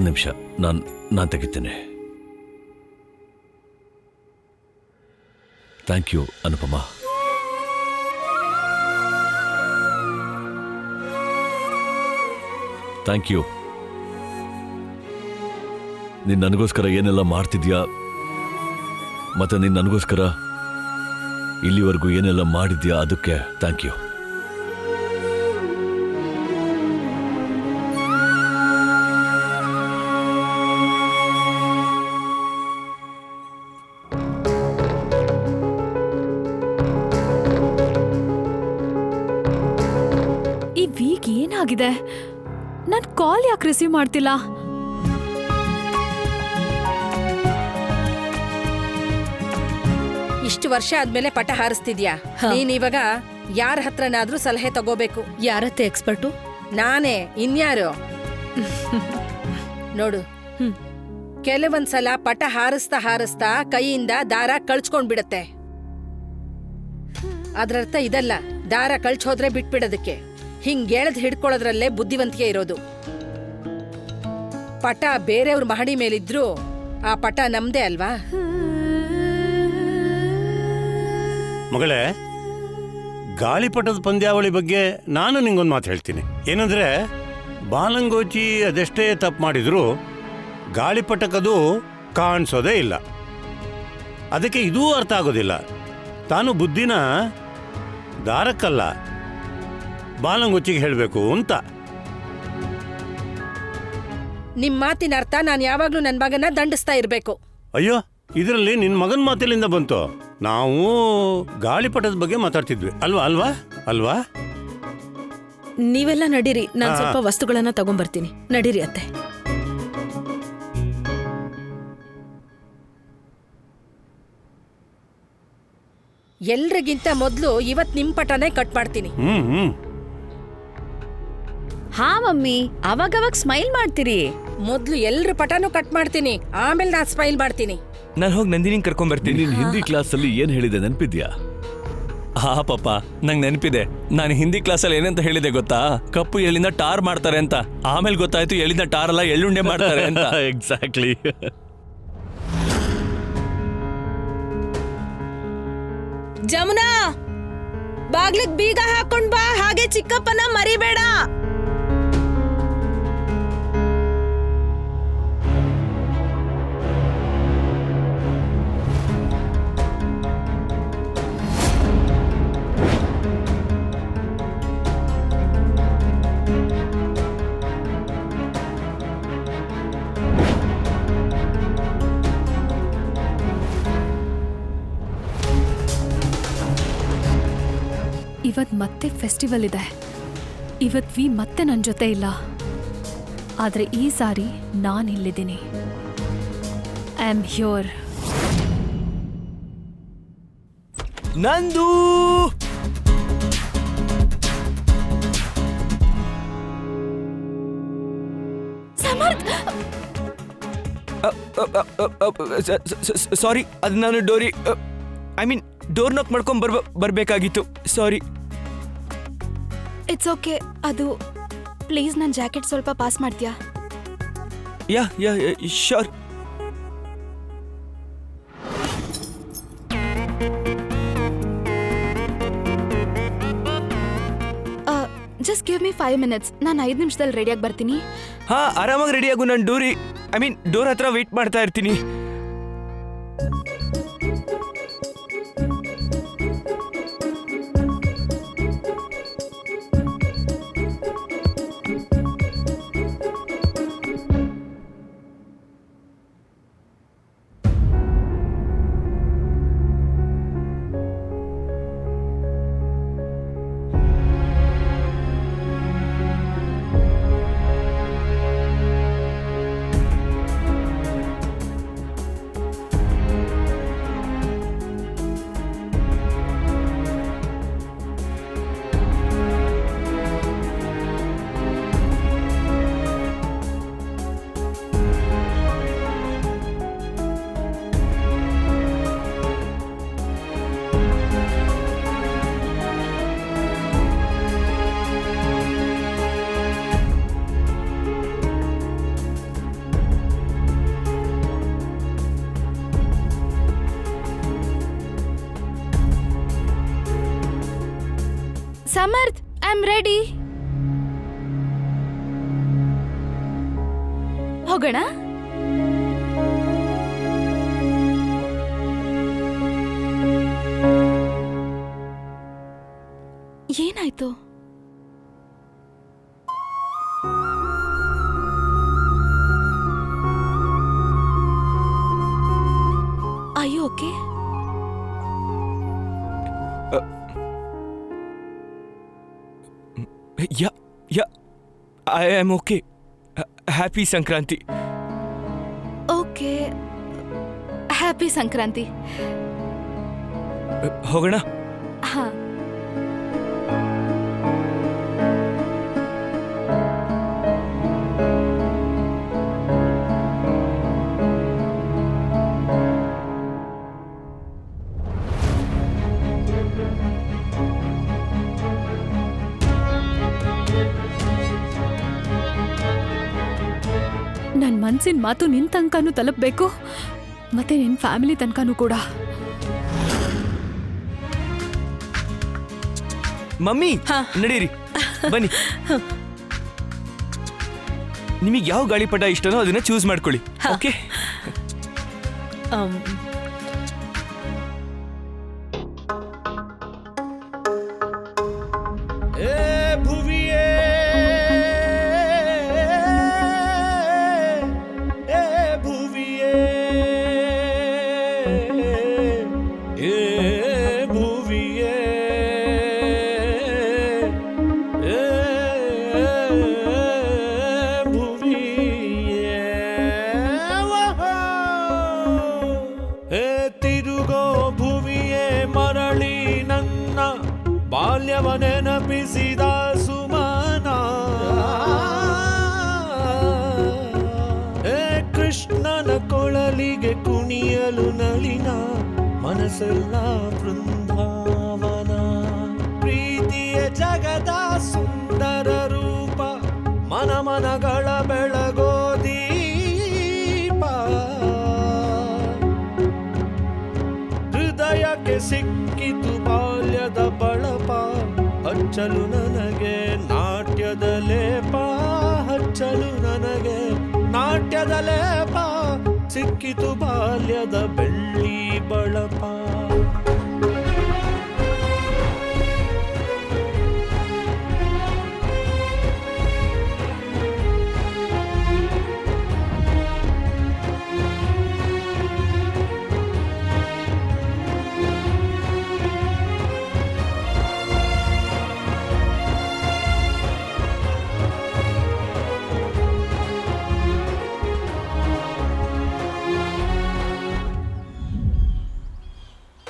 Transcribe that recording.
ನಿಮಿಷ, ನಾನು ತೆಗಿತೇನೆ. Thank you Anupama. Thank you. ನೀನು ನನಗೋಸ್ಕರ ಏನೆಲ್ಲ ಮಾಡ್ತಿದ್ಯಾ, ಮತ್ತೆ ನೀನು ನನಗೋಸ್ಕರ ಇಲ್ಲಿವರೆಗೂ ಏನೆಲ್ಲ ಮಾಡಿದ್ಯಾ, ಅದಕ್ಕೆ ಥ್ಯಾಂಕ್ ಯು. ಈ ವೀಕ್ ಏನಾಗಿದೆ? ನನ್ ಕಾಲ್ ಯಾಕೆ ರಿಸೀವ್ ಮಾಡ್ತಿಲ್ಲ? ಇಷ್ಟು ವರ್ಷ ಆದ್ಮೇಲೆ ಪಟ ಹಾರಿಸ್ತಿದ್ಯಾ? ನೀನ್ ಇವಾಗ ಯಾರ ಹತ್ರನಾದ್ರೂ ಸಲಹೆ ತಗೋಬೇಕು. ಯಾರತ್ತೆ ಎಕ್ಸ್ಪರ್ಟು? ನಾನೇ, ಇನ್ಯಾರು? ನೋಡು, ಕೆಲವೊಂದ್ಸಲ ಪಟ ಹಾರಿಸ್ತಾ ಹಾರಿಸ್ತಾ ಕೈಯಿಂದ ದಾರ ಕಳ್ಚ್ಕೊಂಡ್ಬಿಡತ್ತೆ. ಅದ್ರರ್ಥ ಇದಲ್ಲ, ದಾರ ಕಳ್ಚೋದ್ರೆ ಬಿಟ್ಬಿಡೋದಕ್ಕೆ. ಹಿಂಗೆಳ್ದ್ ಹಿಡ್ಕೊಳ್ಳೋದ್ರಲ್ಲೇ ಬುದ್ಧಿವಂತಿಕೆ ಇರೋದು. ಪಟ ಬೇರೆಯವ್ರ ಮಹಡಿ ಮೇಲಿದ್ರು ಆ ಪಟ ನಮ್ದೇ ಅಲ್ವಾ? ಮಗಳೇ, ಗಾಳಿಪಟದ ಪಂದ್ಯಾವಳಿ ಬಗ್ಗೆ ನಾನು ನಿಂಗೊಂದು ಮಾತು ಹೇಳ್ತೀನಿ. ಏನಂದ್ರೆ, ಬಾಲಂಗೋಚಿ ಅದೆಷ್ಟೇ ತಪ್ಪು ಮಾಡಿದ್ರು ಗಾಳಿಪಟಕ್ಕದು ಕಾಣಿಸೋದೇ ಇಲ್ಲ. ಅದಕ್ಕೆ ಇದೂ ಅರ್ಥ ಆಗೋದಿಲ್ಲ. ತಾನು ಬುದ್ಧಿನ ದಾರಕ್ಕಲ್ಲ ಬಾಲಂಗೋಚಿಗೆ ಹೇಳಬೇಕು ಅಂತ. ನಿಮ್ ಮಾತಿನ ಅರ್ಥ ನಾನು ಯಾವಾಗ್ಲೂ ನನ್ ಮಗನ ದಂಡಿಸ್ತಾ ಇರ್ಬೇಕು. ಅಯ್ಯೋ, ಇದರಲ್ಲಿ ನಿನ್ನ ಮಗನ ಮಾತಿಲಿಂದ ಬಂತು. ನಾವು ಗಾಳಿಪಟದ ಬಗ್ಗೆ ಮಾತಾಡ್ತಿದ್ವಿ ಅಲ್ವಾ ಅಲ್ವಾ ಅಲ್ವಾ? ನೀವೆಲ್ಲ ನಡೀರಿ, ನಾನು ಸ್ವಲ್ಪ ವಸ್ತುಗಳನ್ನ ತಗೊಂಡ್ಬರ್ತೀನಿ. ನಡೀರಿ ಅತ್ತೆ. ಎಲ್ರಿಗಿಂತ ಮೊದ್ಲು ಇವತ್ ನಿಮ್ ಪಟನೇ ಕಟ್ ಮಾಡ್ತೀನಿ. ಹಾ ಮಮ್ಮಿ, ಅವಾಗವಾಗ ಸ್ಮೈಲ್ ಮಾಡ್ತೀರಿ. ಮೊದ್ಲು ಎಲ್ರ ಪಟನೂ ಕಟ್ ಮಾಡ್ತೀನಿ, ಆಮೇಲೆ ನಾನ್ ಸ್ಮೈಲ್ ಮಾಡ್ತೀನಿ. ನಾನು ಹೋಗಿ ನಂದಿನಿ ಕರ್ಕೊಂಡ್ ಬರ್ತೀನಿ. ನೀನು ಹಿಂದಿ ಕ್ಲಾಸಲ್ಲಿ ಏನ್ ಹೇಳಿದೆ ನೆನಪಿದ್ಯಾ? ಹಾ ಪಾಪ, ನಂಗೆ ನೆನಪಿದೆ. ನಾನು ಹಿಂದಿ ಕ್ಲಾಸಲ್ಲಿ ಏನಂತ ಹೇಳಿದೆ ಗೊತ್ತಾ? ಕಪ್ಪು ಎಳ್ಳಿಂದ ಟಾರ್ ಮಾಡ್ತಾರೆ ಅಂತ. ಆಮೇಲೆ ಗೊತ್ತಾಯ್ತು ಎಳ್ಳಿಂದ ಟಾರ್ ಅಲ್ಲ, ಎಳ್ಳುಂಡೆ ಮಾಡ್ತಾರೆ ಅಂತ. ಎಕ್ಸಾಕ್ಟ್ಲಿ. ಜಮುನಾ, ಬಾಗ್ಲಿಗ್ ಬೀಗ ಹಾಕೊಂಡ್ ಬಾ, ಹಾಗೆ ಚಿಕ್ಕಪ್ಪನ ಮರಿಬೇಡ. ಇವತ್ ಮತ್ತೆ ಫೆಸ್ಟಿವಲ್ ಇದೆ. ಇವತ್ ವಿ ಮತ್ತೆ ನನ್ನ ಜೊತೆ ಇಲ್ಲ. ಆದ್ರೆ ಈ ಸಾರಿ ನಾನು ಇಲ್ಲಿದ್ದೀನಿ. I am ಹ್ಯೂರ್. ನಂದು ಸಾರಿ, ಅದು ನಾನು ಡೋರ್ ನಾಕ್ ಮಾಡ್ಕೊಂಡ್ ಬರ್ಬೇಕಾಗಿತ್ತು. ಸಾರಿ. It's okay. ಅದು ಪ್ಲೀಸ್ ನನ್ನ ಜಾಕೆಟ್ ಸ್ವಲ್ಪ ಪಾಸ್ ಮಾಡ್ತೀಯಾ? Yeah sure. Just give me 5 minutes. ನಾನು 5 ನಿಮಿಷದಲ್ಲಿ ರೆಡಿಯಾಗಿ ಬರ್ತೀನಿ. ಹಾ, ಆರಾಮಾಗಿ ರೆಡಿ ಆಗು. ನಾನು ಡೋರ್ ಹತ್ರ ವೇಟ್ ಮಾಡ್ತಾ ಇರ್ತೀನಿ. Samarth, I am ready. ಹೋಗೋಣ. ಏನಾಯ್ತು? Are you okay? Yeah, I am okay. Happy Sankranti. Okay. Happy Sankranti. ಹೋಗೋಣ. ಹಾ. ನನ್ ಮನ್ಸಿನ ಮಾತು ನಿನ್ ತನಕನೂ ತಲುಪಬೇಕು, ಮತ್ತೆ ನಿನ್ ಫ್ಯಾಮಿಲಿ ತನಕನೂ ಕೂಡ. ಮಮ್ಮಿ ನಡೀರಿ, ಬನ್ನಿ. ನಿಮಗೆ ಯಾವ ಗಾಳಿಪಟ ಇಷ್ಟನೋ ಅದನ್ನ ಚೂಸ್ ಮಾಡ್ಕೊಳ್ಳಿ. ಓಕೆ? ಬಾಲ್ಯವ ನೆನಪಿಸಿದ ಸುಮನ, ಕೃಷ್ಣನ ಕೊಳಲಿಗೆ ಕುಣಿಯಲು ನಳಿನ, ಮನಸ್ಸೆಲ್ಲ ಬೃಂದಾವನ. ಪ್ರೀತಿಯ ಜಗದ ಸುಂದರ ರೂಪ, ಮನ ಮನಗಳ ಬೆಳಗೋ ದೀಪ. ಹೃದಯಕ್ಕೆ ಸಿಕ್ಕಿತು ಬಾಲ್ಯದ ಬಳಪ, ಹಚ್ಚಲು ನನಗೆ ನಾಟ್ಯದ ಲೇಪ. ಹಚ್ಚಲು ನನಗೆ ನಾಟ್ಯದ ಲೇಪ, ಸಿಕ್ಕಿತು ಬಾಲ್ಯದ ಬೆಳ್ಳಿ ಬಳಪ.